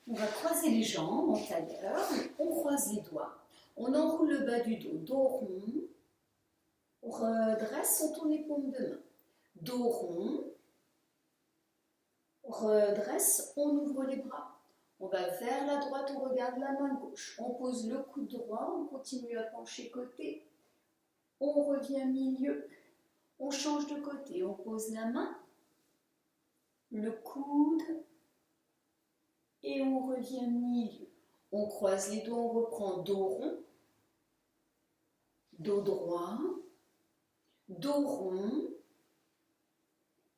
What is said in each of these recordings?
On va croiser les jambes en tailleur, on croise les doigts, on enroule le bas du dos, dos rond, on redresse, on tourne les paumes de main. Dos rond, redresse, on ouvre les bras. On va vers la droite, on regarde la main gauche. On pose le coude droit, on continue à pencher côté. On revient milieu, on change de côté, on pose la main, le coude et on revient milieu. On croise les doigts, on reprend dos rond, dos droit, dos rond,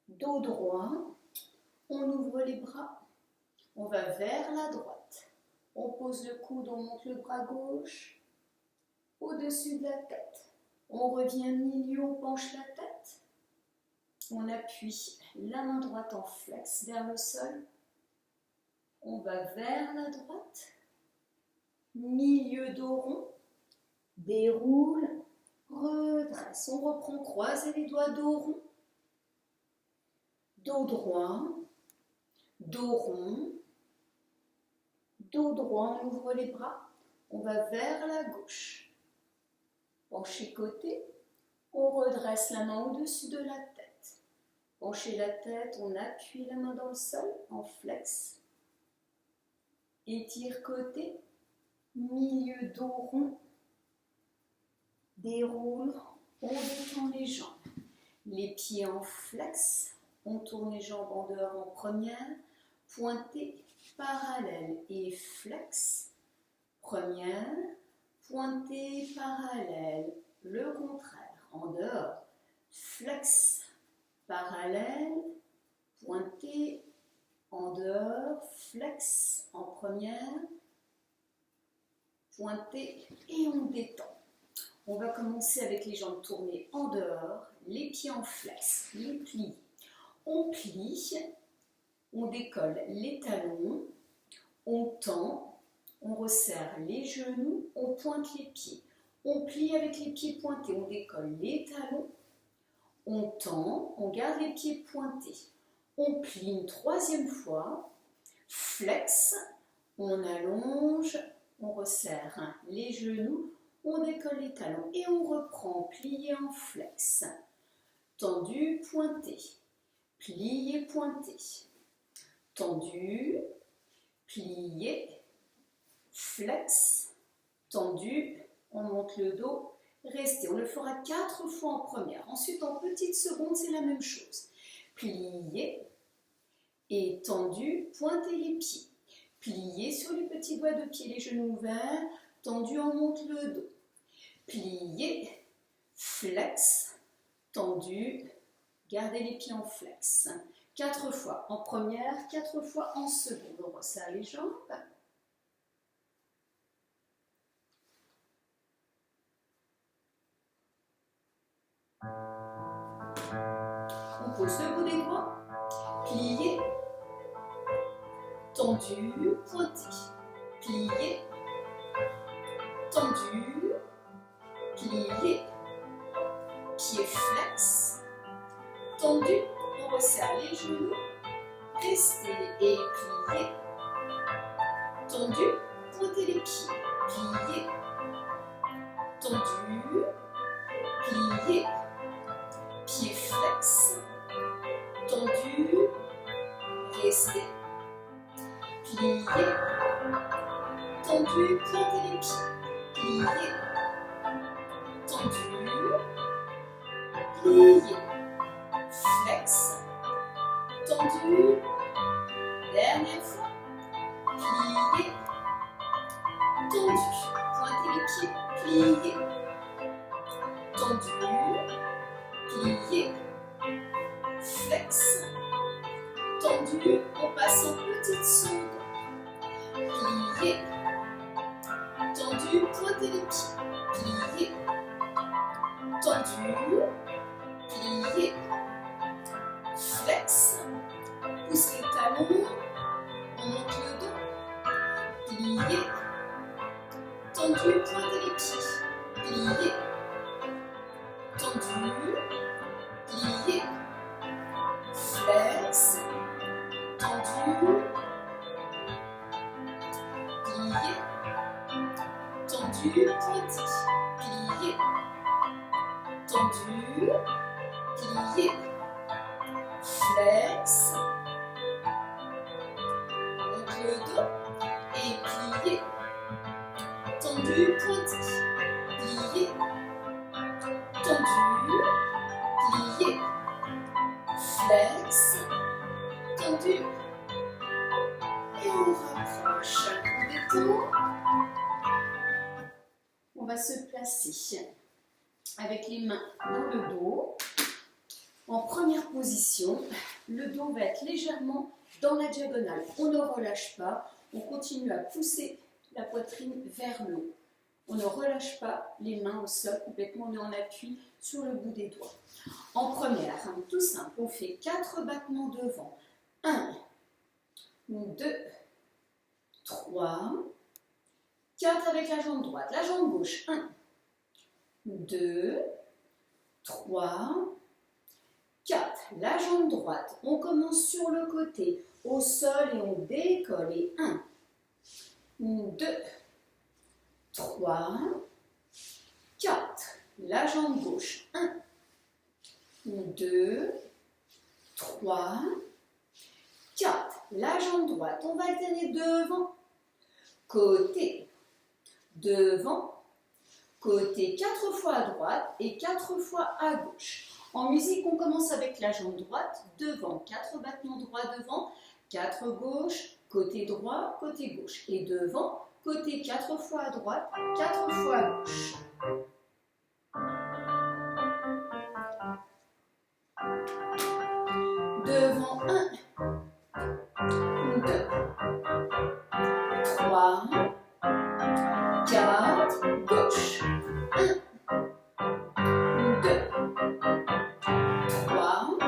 dos droit. On ouvre les bras, on va vers la droite. On pose le coude, on monte le bras gauche au-dessus de la tête. On revient milieu, on penche la tête. On appuie la main droite en flex vers le sol. On va vers la droite. Milieu dos rond. Déroule, redresse. On reprend, croiser les doigts, dos rond. Dos droit. Dos rond. Dos droit, on ouvre les bras. On va vers la gauche. Pencher côté. On redresse la main au-dessus de la tête. Pencher la tête, on appuie la main dans le sol en flex. Étire côté. Milieu dos rond. Déroule. On détend les jambes. Les pieds en flex. On tourne les jambes en dehors en première. Pointé, parallèle et flex. Première. Pointé, parallèle. Le contraire. En dehors. Flex. Parallèle, pointé, en dehors, flex, en première, pointé et on détend. On va commencer avec les jambes tournées en dehors, les pieds en flex, les plis. On plie, on décolle les talons, on tend, on resserre les genoux, on pointe les pieds. On plie avec les pieds pointés, on décolle les talons. On tend, on garde les pieds pointés. On plie une troisième fois. Flex, on allonge, on resserre les genoux, on décolle les talons et on reprend, plié en flex. Tendu, pointé. Plié, pointé. Tendu, plié, flex, tendu, on monte le dos. Restez, on le fera 4 fois en première. Ensuite, en petite seconde, c'est la même chose. Plié et tendu, pointez les pieds. Plié sur les petits doigts de pied, les genoux ouverts. Tendu, on monte le dos. Plié, flex, tendu, gardez les pieds en flex. 4 fois en première, 4 fois en seconde. On resserre les jambes. On pose le bout des doigts, plié, tendu, pointé, plié, tendu, plié, pied flex, tendu, on resserre les genoux, restez et plié, tendu, pointez les pieds, plié, tendu, plié, pied flex, tendu, restez, plié, tendu, pointez les pieds, plié, tendu, plié, flex, tendu, dernière fois, plié, tendu, pointez les pieds, plié, tendu, plié, flex, tendu, on passe en petite seconde, plié, tendu, pointez les pieds, plié, tendu, plié, flex, pousse les talons, on monte le dos, plié, tendu, pointez les pieds, plié, tendu, plié, flex, tendu, plié, tendu, pointé, plié, tendu, plié, flex, monte le dos et plié, tendu, pointé, plié, tendu, plié, flex, tendu, et on rapproche, on détend. On va se placer avec les mains dans le dos. En première position, le dos va être légèrement dans la diagonale. On ne relâche pas, on continue à pousser la poitrine vers le haut. On ne relâche pas les mains au sol complètement, on est en appui sur le bout des doigts. En première, tout simple, on fait 4 battements devant. 1, 2, 3, 4 avec la jambe droite, la jambe gauche. 1, 2, 3, 4. La jambe droite, on commence sur le côté, au sol et on décolle. Et 1, 2, 3, 4. La jambe gauche. 1, 2, 3, 4. La jambe droite, on va alterner devant, côté, devant, côté 4 fois à droite et 4 fois à gauche. En musique, on commence avec la jambe droite, devant, 4 battements droits devant, 4 gauche, côté droit, côté gauche. Et devant, côté 4 fois à droite, 4 fois à gauche. Devant, 1, 2, 3, 4, gauche. 1, 2, 3,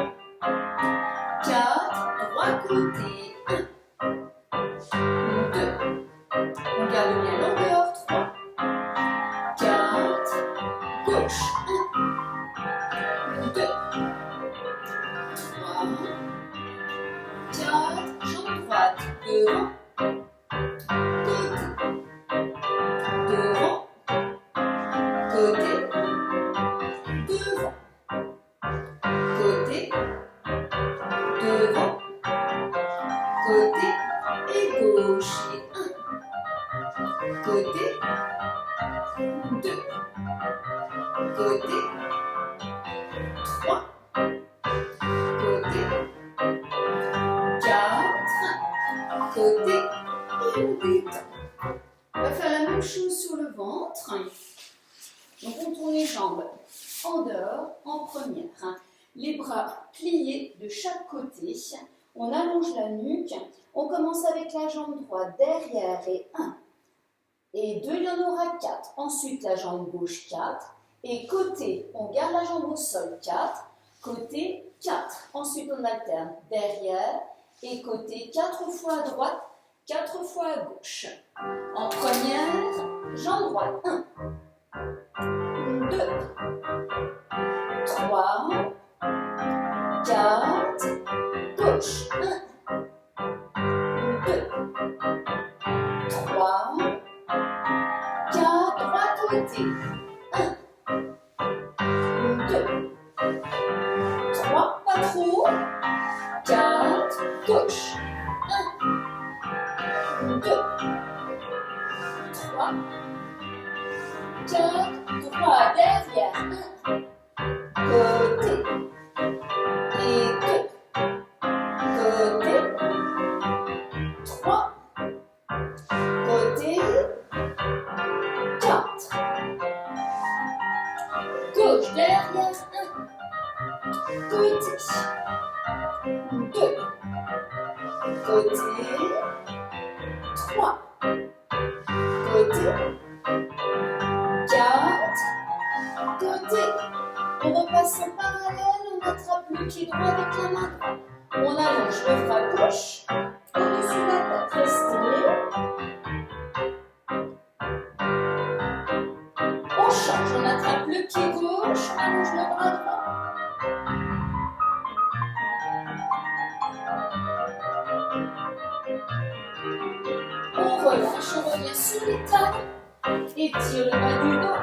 4, droit côté. 1, 2, on garde bien longueur. 3, 4, gauche. 1, 2, 3, 4, jambe droite. Devant, côté, devant, côté, devant, côté, devant, côté et gauche. Et 1, côté, 2, côté, 3, côté, 4, côté et on détend. On va faire la même chose sur le ventre. Donc on tourne les jambes en dehors, en première. Les bras pliés de chaque côté. On allonge la nuque. On commence avec la jambe droite derrière et 1. Et 2, il y en aura 4. Ensuite la jambe gauche 4. Et côté, on garde la jambe au sol 4. Côté 4. Ensuite on alterne derrière et côté 4 fois à droite, 4 fois à gauche. En première, jambe droite. 1, 2, 3, 4, gauche. 1, 2, 3, 4, droit côté. 1, 2, 3, pas trop. 4, gauche. 1, 2, 3, 4, droit derrière. 1, côté. Et 2, côté. 3, côté. 4. Gauche derrière. 1, côté. 2, côté. 3, côté. 4, côté. On repasse en parallèle, on attrape le pied droit avec la main droite. On allonge le bras gauche au-dessus de la tête. Restez. On change, on attrape le pied gauche, on allonge le bras droit. On relâche, on revient sur les talons. Étire le bas du dos.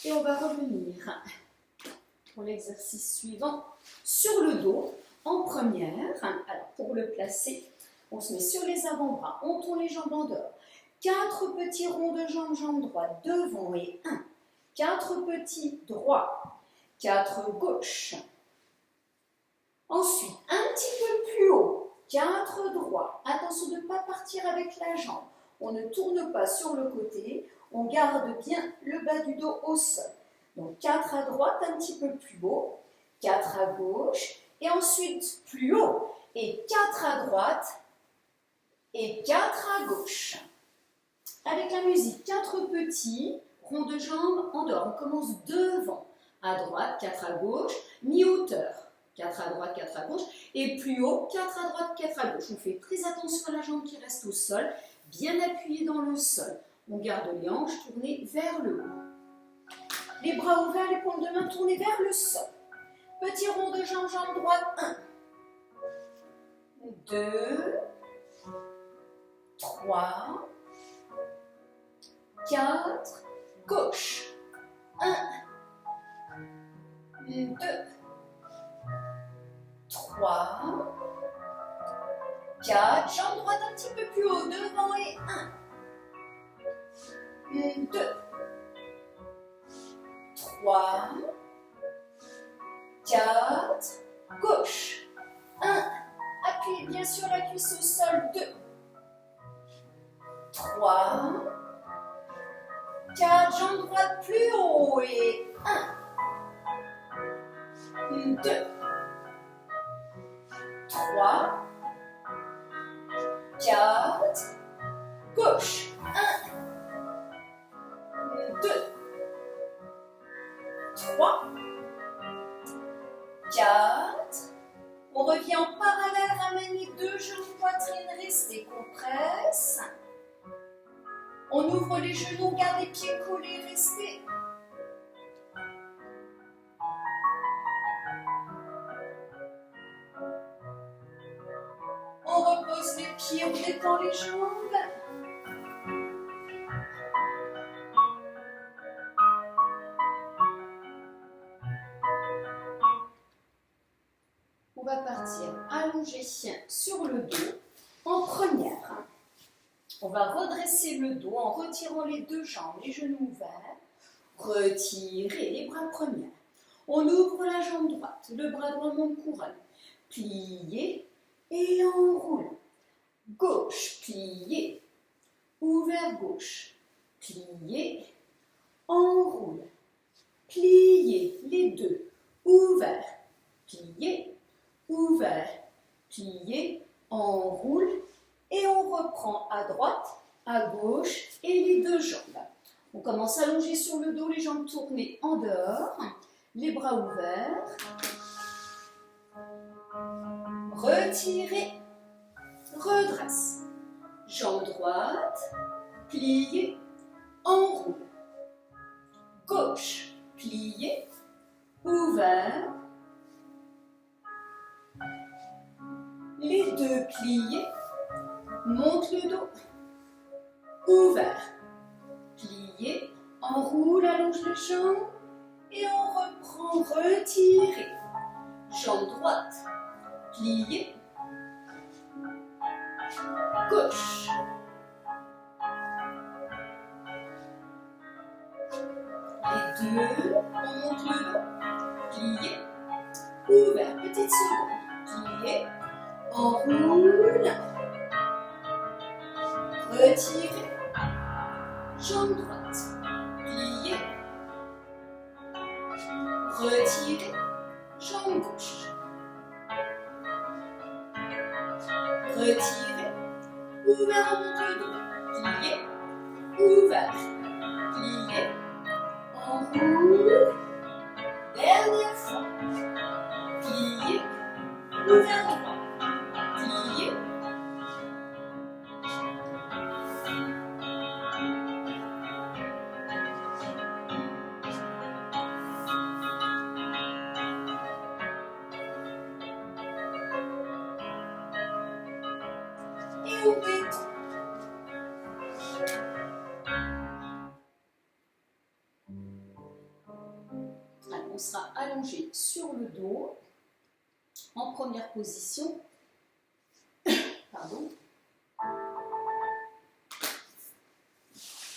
Et on va revenir pour l'exercice suivant sur le dos en première. Alors pour le placer, on se met sur les avant-bras, on tourne les jambes en dehors. 4 petits ronds de jambes, jambes droites devant et 1. 4 petits droits, 4 gauches. Ensuite, un petit peu plus haut, 4 droits. Attention de ne pas partir avec la jambe. On ne tourne pas sur le côté, on garde bien le bas du dos au sol. Donc 4 à droite, un petit peu plus haut, 4 à gauche, et ensuite plus haut, et 4 à droite, et 4 à gauche. Avec la musique, 4 petits ronds de jambes en dehors. On commence devant, à droite, 4 à gauche, mi-hauteur, 4 à droite, 4 à gauche, et plus haut, 4 à droite, 4 à gauche. On fait très attention à la jambe qui reste au sol, bien appuyée dans le sol. On garde les hanches tournées vers le haut. Les bras ouverts, les paumes de main tournées vers le sol. Petit rond de jambes, jambe droite, 1, 2, 3, 4, gauche, 1, 2, 3, 4, jambe droite un petit peu plus haut, devant et 1, 2, 3, 4, gauche, 1, appuyez bien sur la cuisse au sol, 2, 3, 4, jambe droite plus haut et 1, 2, 3, 4, gauche, 1, 2, 3, 4, on revient en parallèle, ramène les 2 genoux, poitrine, restez, compresse. On ouvre les genoux, on garde les pieds collés, restez. On repose les pieds, on détend les jambes. On va partir allongé sur le dos en première. On va redresser le dos en retirant les 2 jambes, les genoux ouverts. Retirez les bras première. On ouvre la jambe droite, le bras droit monte couronne. Pliez et enroule. Gauche, pliez. Ouvert gauche. Pliez, enroule. Pliez les 2. Ouvert, pliez, ouvert, pliez, enroule. Et on reprend à droite, à gauche et les 2 jambes. On commence à allonger sur le dos, les jambes tournées en dehors, les bras ouverts. Retirez, redresse. Jambe droite, pliez, enroule. Gauche, pliez, ouvert. Les 2 pliés. Monte le dos, ouvert, plié, enroule, allonge les jambes et on reprend, retirez, jambe droite, pliée, gauche, les 2, on monte le dos, plié, ouvert, petite seconde, plié, enroule, retirez, jambe droite, pliez, retirez, jambe gauche, retirez, ouvert, on monte le dos, pliez, ouvert, pliez, enroule, dernière fois, pliez, ouvert droit, pliez, et on détend. Alors, on sera allongé sur le dos en première position. Pardon.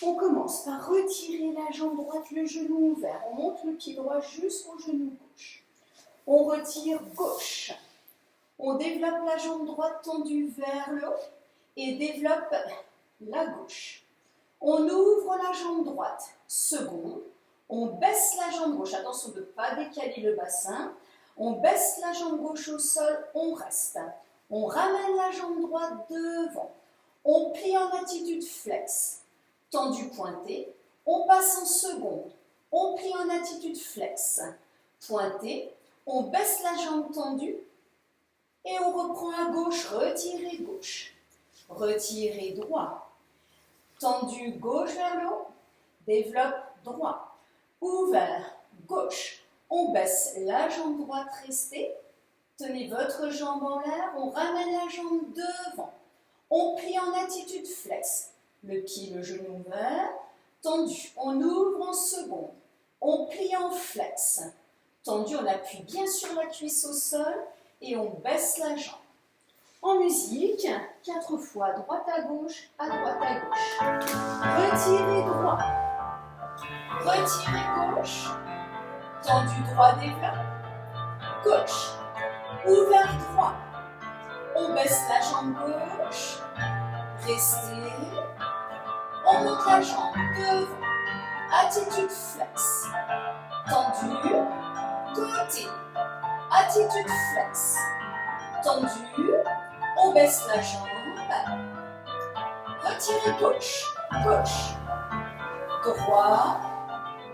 On commence par retirer la jambe droite, le genou ouvert. On monte le pied droit jusqu'au genou gauche. On retire gauche. On développe la jambe droite tendue vers le haut et développe la gauche. On ouvre la jambe droite, seconde. On baisse la jambe gauche. Attention de ne pas décaler le bassin. On baisse la jambe gauche au sol, on reste. On ramène la jambe droite devant. On plie en attitude flex. Tendu pointé, on passe en seconde, on plie en attitude flex, pointé, on baisse la jambe tendue et on reprend à gauche, retirez droit, tendu gauche vers le haut, développe droit, ouvert gauche, on baisse la jambe droite, restez, tenez votre jambe en l'air, on ramène la jambe devant, on plie en attitude flex. Le pied, le genou ouvert, tendu. On ouvre en seconde. On plie en flex. Tendu, on appuie bien sur la cuisse au sol et on baisse la jambe. En musique, 4 fois, droite à gauche, à droite à gauche. Retirez droit. Retirez gauche. Tendu droit, développe. Gauche. Ouvert droit. On baisse la jambe gauche. Restez. On monte la jambe devant, attitude flex, tendu, côté, attitude flex, tendu, on baisse la jambe, retirez gauche, droit,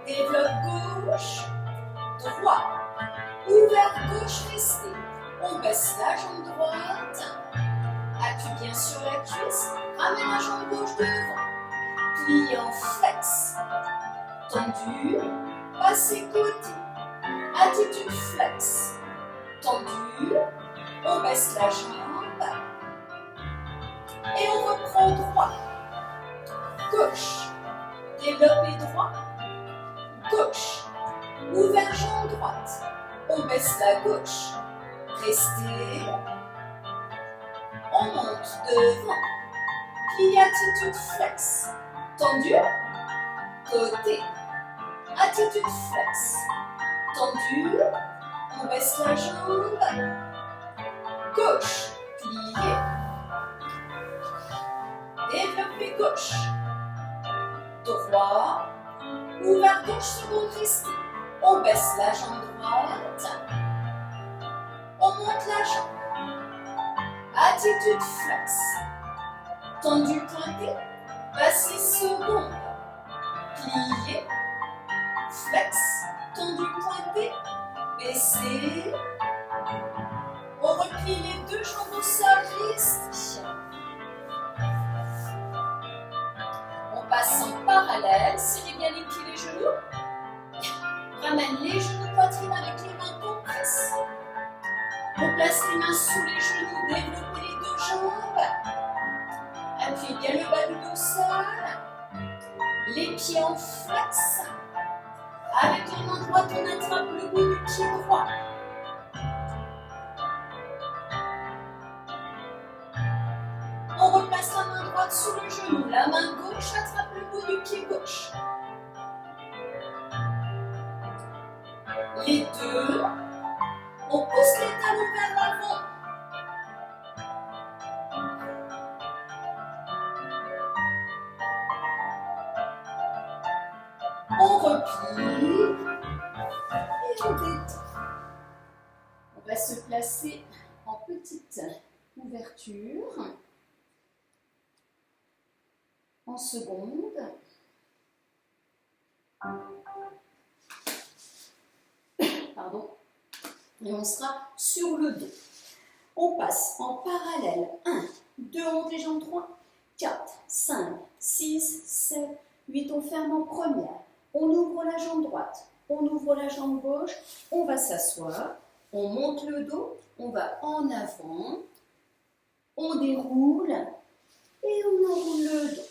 développe gauche, droit, ouvert gauche, restez, on baisse la jambe droite, appuie bien sur la cuisse, ramène la jambe gauche devant. Plie en flex, tendu, passez côté, attitude flex, tendu, on baisse la jambe et on reprend droit, gauche, développez droit, gauche, ouvert jambe droite, on baisse la gauche, restez, on monte devant, plie attitude flex, tendu, côté, attitude flex, tendu, on baisse la jambe, gauche, plié, développez gauche, droit, ouvert gauche, seconde, restez, on baisse la jambe droite, on monte la jambe, attitude flex, tendu, pointé, passez seconde, plié, flex, tendu, pointé, baissez, on replie les deux jambes au sol, restez. On passe en parallèle, serrez bien les pieds, les genoux, ramène les genoux, poitrine avec les mains, compresse. On place les mains sous les genoux, développez les deux jambes. Appuyez bien le bas du dos au sol. Les pieds en flex. Avec la main droite, on attrape le bout du pied droit. On replace la main droite sous le genou. La main gauche attrape le bout du pied gauche. Les deux. On pousse les talons vers l'avant. On replie et on détend. On va se placer en petite ouverture, en seconde. Pardon. Et on sera sur le dos. On passe en parallèle. 1, 2, on monte les jambes, 3, 4, 5, 6, 7, 8, on ferme en première. On ouvre la jambe droite, on ouvre la jambe gauche, on va s'asseoir, on monte le dos, on va en avant, on déroule et on enroule le dos.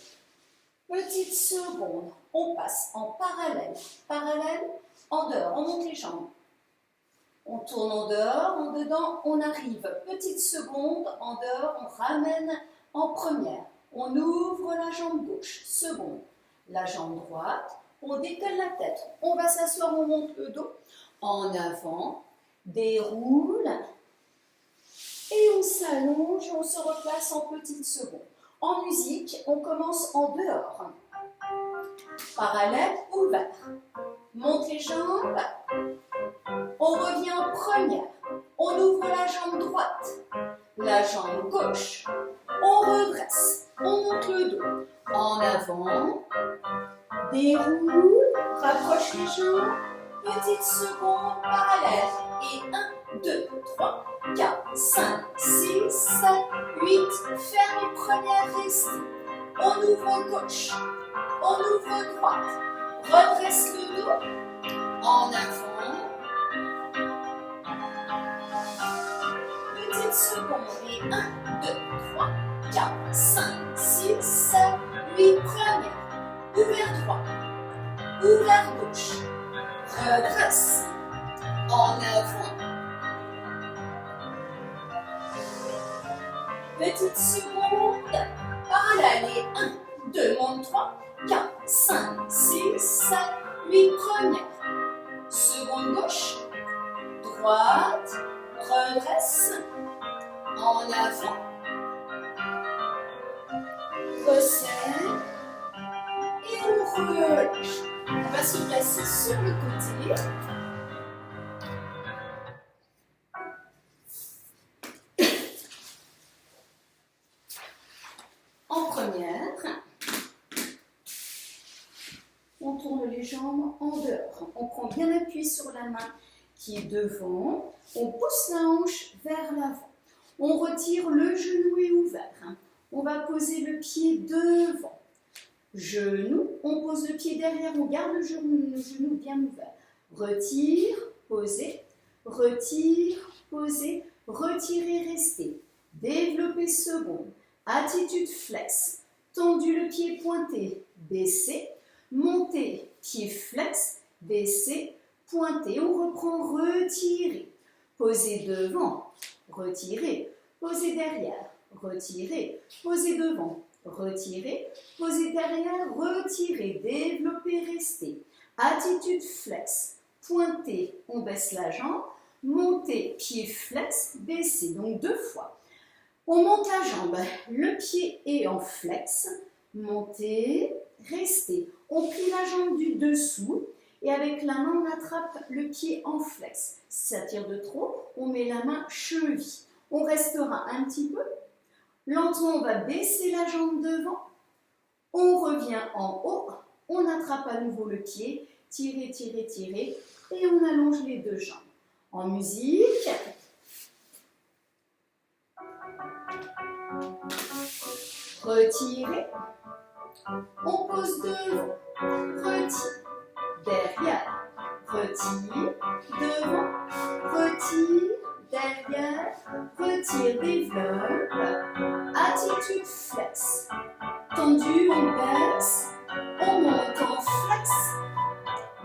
Petite seconde, on passe en parallèle, parallèle, en dehors, on monte les jambes. On tourne en dehors, en dedans, on arrive. Petite seconde, en dehors, on ramène en première. On ouvre la jambe gauche, seconde. La jambe droite, on décale la tête. On va s'asseoir, on monte le dos. En avant, déroule. Et on s'allonge, on se replace en petite seconde. En musique, on commence en dehors. Parallèle, ouvert. Monte les jambes. On revient en première. On ouvre la jambe droite. La jambe gauche. On redresse. On monte le dos. En avant. Déroule. Rapproche les jambes. Petite seconde parallèle. Et 1, 2, 3, 4, 5, 6, 7, 8. Ferme première, restez. On ouvre gauche. On ouvre droite. Redresse le dos. En avant. Petite seconde. Et 1, 2, 3, 4, 5, 6, 7, 8. Première. Ouvert droit. Ouvert gauche. Redresse. En avant. Petite seconde. Parallèle. Et 1, 2, monte 3, 4, 5, 6, 7, 8. Première. Seconde gauche. Droite. Redresse. En avant. Resserre. Et on relâche. On va se placer sur le côté. En première, on tourne les jambes en dehors. On prend bien appui sur la main qui est devant. On pousse la hanche vers l'avant. On retire le genou est ouvert. On va poser le pied devant. Genou, on pose le pied derrière, on garde le genou bien ouvert. Retire, posez, retire, posez, retirez, restez. Développez seconde. Attitude flex. Tendu le pied pointé, baissez. Montez, pied flex, baissez, pointez. On reprend, retirez. Posez devant, retirez. Posez derrière, retirez. Posez devant. Retirez, posez derrière, retirez, développez, restez. Attitude flex, pointez, on baisse la jambe, montez, pied flex, baissez, donc 2 fois. On monte la jambe, le pied est en flex, montez, restez. On plie la jambe du dessous et avec la main on attrape le pied en flex. Si ça tire de trop, on met la main cheville. On restera un petit peu. Lentement, on va baisser la jambe devant. On revient en haut. On attrape à nouveau le pied. Tirez, tirez, tirez. Et on allonge les 2 jambes. En musique. Retirez. On pose devant. Retire. Derrière. Retire. Devant. Retire. Derrière, retire, développe, attitude flex, tendu, on baisse, on monte en flex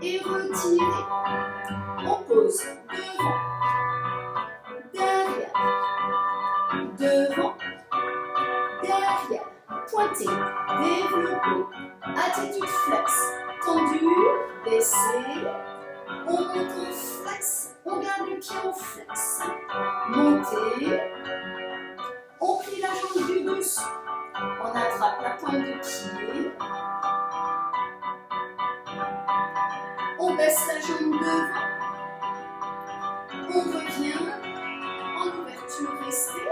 et retirez, on pose devant, derrière, pointez, développez, attitude flex, tendu, baissez, on monte en flex. On garde le pied en flex. Montez. On plie la jambe du dessous. On attrape la pointe de pied. On baisse la jambe devant. On revient en ouverture, restez.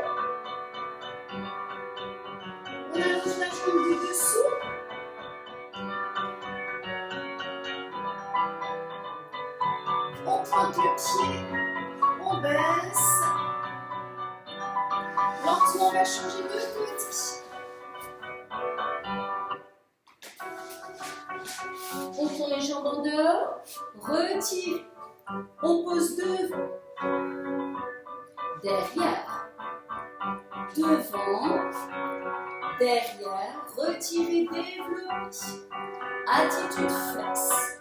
On allonge la jambe du dessous. On pointe le pied, on baisse. Lentement, on va changer de côté. On tourne les jambes en dehors, retire. On pose devant, derrière, devant, Derrière, retirez, développez. Attitude flex.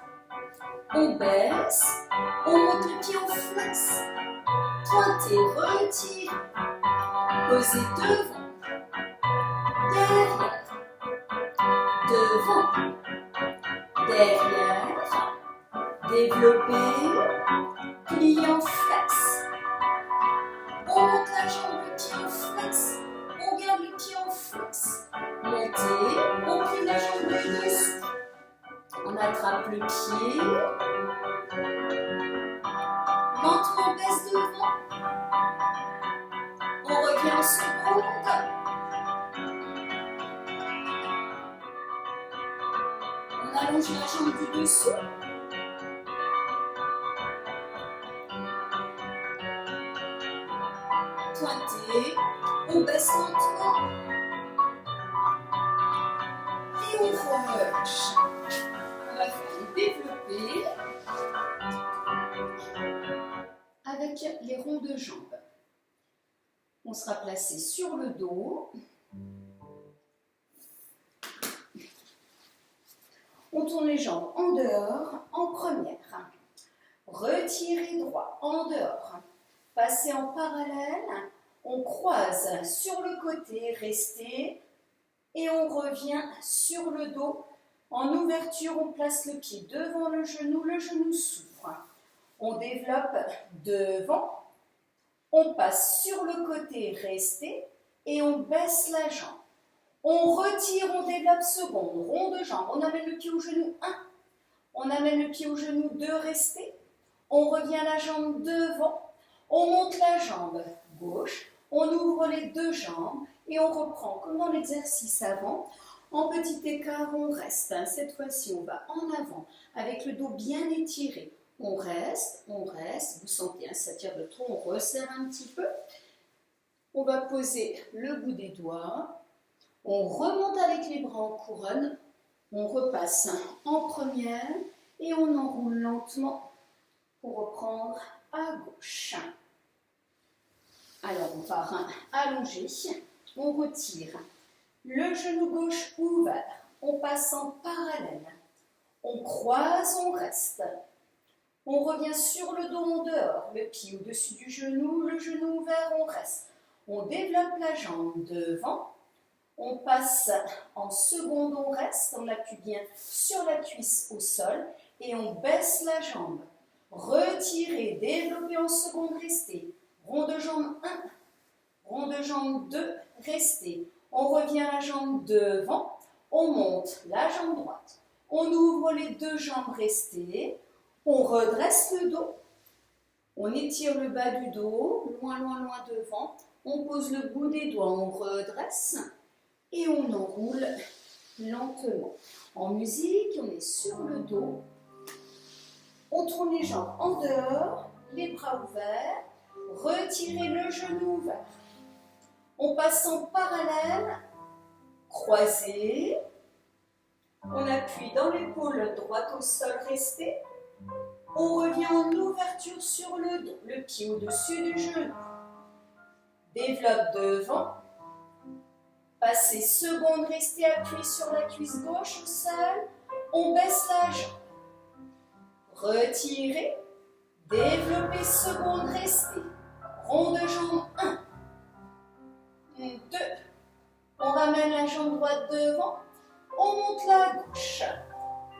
On baisse, on monte le pied en flex. Pointez, retirez. Posez devant. Derrière. Devant. Derrière. Développez. Pliez en flex. On monte la jambe, le pied en flex. On garde le pied en flex. Montez, on plie la jambe de dessous. On attrape le pied. Lentement, baisse devant. On revient en seconde. On allonge la jambe du dessous. Pointez. On baisse lentement. Et on relâche. On va faire développer avec les ronds de jambes. On sera placé sur le dos. On tourne les jambes en dehors, en première. Retirez droit, en dehors. Passez en parallèle. On croise sur le côté, restez. Et on revient sur le dos. En ouverture, on place le pied devant le genou s'ouvre. On développe devant. On passe sur le côté, restez. Et on baisse la jambe. On retire, on développe seconde, rond de jambe. On amène le pied au genou 1. On amène le pied au genou 2, restez. On revient la jambe devant. On monte la jambe gauche. On ouvre les deux jambes et on reprend comme dans l'exercice avant. En petit écart, on reste. Cette fois-ci, on va en avant avec le dos bien étiré. On reste. Vous sentez, ça tire de trop, on resserre un petit peu. On va poser le bout des doigts. On remonte avec les bras en couronne. On repasse en première et on enroule lentement pour reprendre à gauche. Alors, on part allongé. On retire le genou gauche ouvert. On passe en parallèle. On croise, on reste. On revient sur le dos en dehors. Le pied au-dessus du genou, le genou ouvert, on reste. On développe la jambe devant. On passe en seconde, on reste. On appuie bien sur la cuisse au sol. Et on baisse la jambe. Retirez, développez en seconde, restez. Rond de jambe 1, rond de jambe 2, restez. On revient la jambe devant, on monte la jambe droite. On ouvre les deux jambes, restez. On redresse le dos. On étire le bas du dos, loin devant. On pose le bout des doigts, on redresse et on enroule lentement. En musique, on est sur le dos. On tourne les jambes en dehors, les bras ouverts. Retirez le genou ouvert. On passe en parallèle, croisé. On appuie dans l'épaule droite au sol, restez. On revient en ouverture sur le dos, le pied au-dessus du genou. Développe devant. Passez seconde, restez appuyé sur la cuisse gauche au sol. On baisse la jambe. Retirez. Développez seconde, restez. Rond de jambe 1, 2. On ramène la jambe droite devant. On monte la gauche.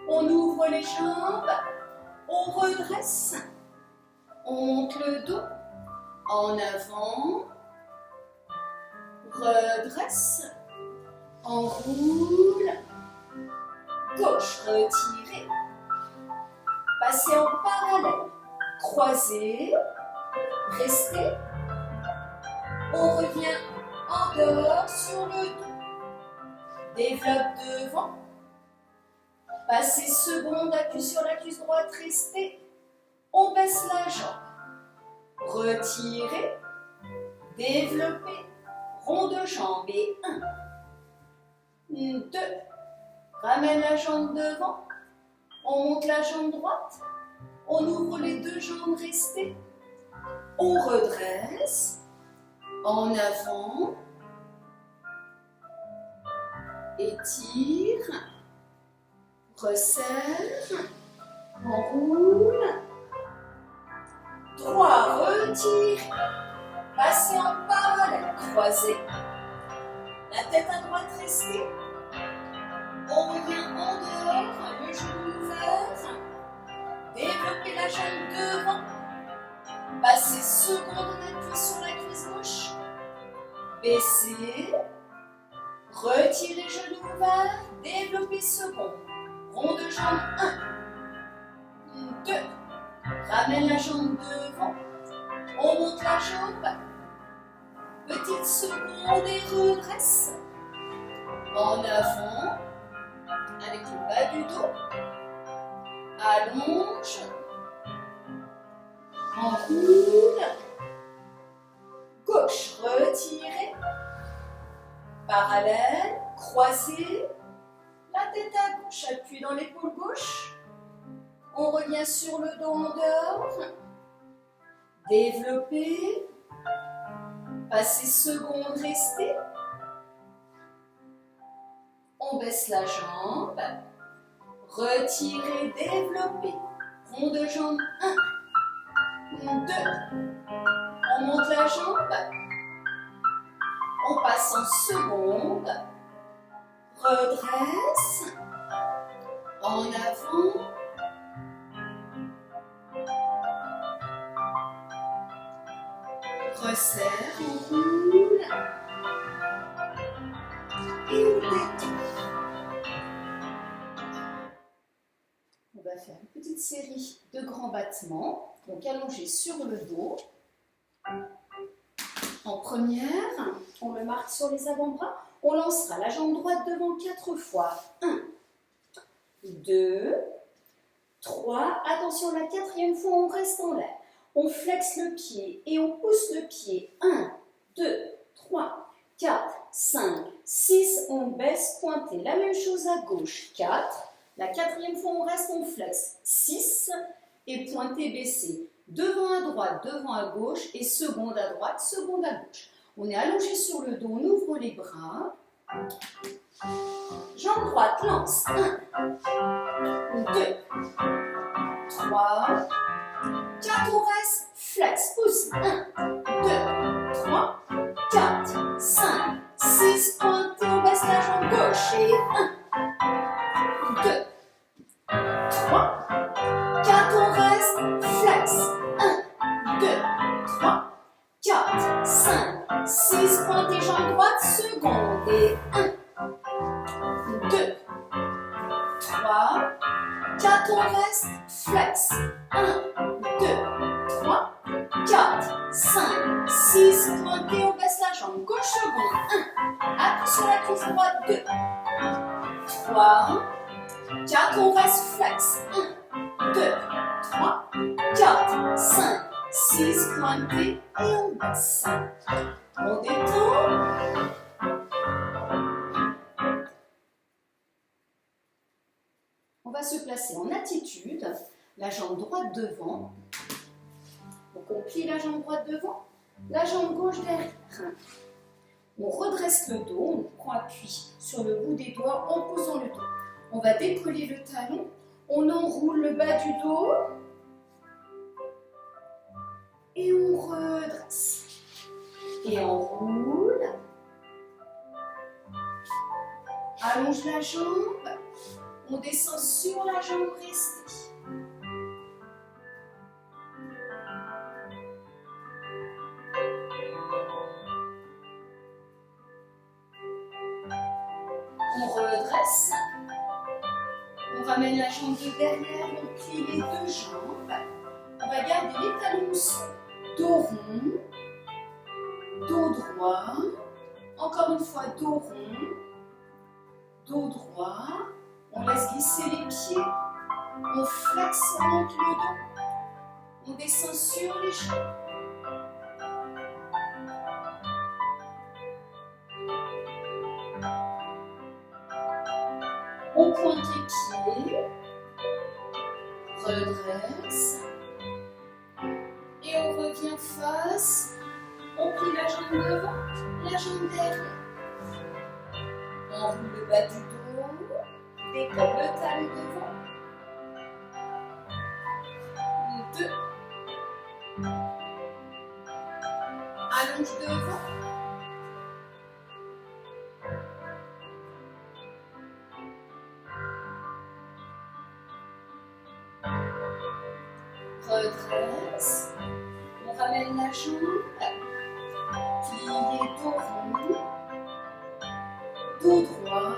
On ouvre les jambes. On redresse. On monte le dos. En avant. Redresse. Enroule. Gauche, retirez. Passez en parallèle. Croisez. Restez. On revient en dehors sur le dos. Développe devant. Passez seconde, appuie sur la cuisse droite, restez. On baisse la jambe. Retirez. Développez. Rond de jambe et 1, 2. Ramène la jambe devant. On monte la jambe droite. On ouvre les deux jambes, restez. On redresse, en avant, étire, resserre, enroule, droit, retire, passez en parallèle, croisez, la tête à droite restée, on revient en dehors, le genou ouvert, développez la jambe devant, passez seconde en appui sur la cuisse gauche, baissez, retirez genou ouvert, développez second, rond de jambe 1, 2, ramène la jambe devant, on monte la jambe, petite seconde et redresse, en avant, avec le bas du dos, allonge, enroule, gauche, retirez, parallèle, croisez, la tête à gauche, appuie dans l'épaule gauche, on revient sur le dos en dehors, développez, passez seconde, restez, on baisse la jambe, retirez, développez, rond de jambe 1, 2, on monte la jambe, on passe en seconde, redresse, en avant, resserre, enroule, et on détend. On va faire une petite série de grands battements, donc allongé sur le dos. En première, on le marque sur les avant-bras, on lancera la jambe droite devant 4 fois. 1, 2, 3, attention la 4e fois on reste en l'air. On flexe le pied et on pousse le pied. 1, 2, 3, 4, 5, 6, on baisse, pointez. La même chose à gauche, 4. La 4e fois on reste, on flexe. 6 et pointez, baissez. Devant à droite, devant à gauche et seconde à droite, seconde à gauche. On est allongé sur le dos, on ouvre les bras. Jambe droite, lance. 1, 2, 3, 4, on reste, flex, pousse. 1, 2, 3, 4, 5, 6, pointez, on baisse la jambe gauche. Et 1, 2, 3, 4, on reste, flex. 1, 2, 3, 4, 5, 6, pointez, jambe droite, seconde. Et 1, 2, 3, 4, on reste, flex. 1, 2, 3, 4, 5, 6, pointez, on baisse la jambe gauche, seconde. 1, appuie sur la cuisse droite, 2, 3, 4, on reste, flex. 1, 2, 3, 4, 5, 6, pointez et on baisse. On détend. On va se placer en attitude, la jambe droite devant. Donc on plie la jambe droite devant, la jambe gauche derrière. On redresse le dos, on prend appui sur le bout des doigts en posant le dos. On va décoller le talon, on enroule le bas du dos et on redresse. Et on roule. Allonge la jambe, on descend sur la jambe restée. On redresse, on ramène la jambe de derrière, on plie les deux jambes, on va garder les talons au sol, dos rond, dos droit, encore une fois dos rond, dos droit, on laisse glisser les pieds, on flexe, on monte le dos, on descend sur les jambes. On pointe les pieds, redresse, et on revient face, on plie la jambe devant, la jambe derrière. enroule le bas du dos, décolle le talon devant. 2. Allonge devant. Redresse. On ramène la jambe. Plié dos rond. Dos droit.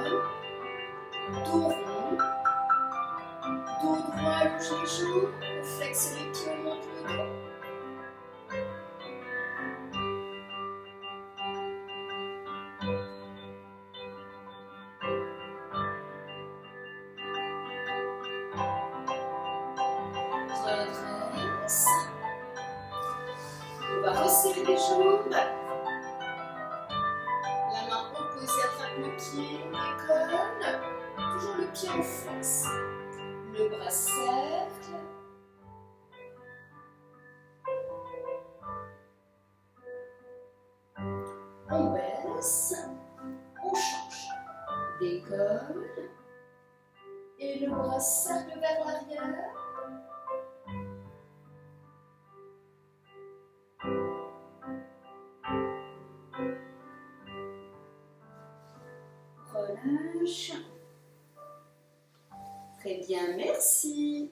Dos rond. Dos droit, allonge les jambes. On flexe les pieds, on monte le dos. Redresse. On va resserrer les jambes. La main opposée attrape le pied, décolle. Toujours le pied en flex. Le bras cercle. On baisse. On change. Décolle. Et le bras cercle vers l'arrière. Relâche. Très bien, merci.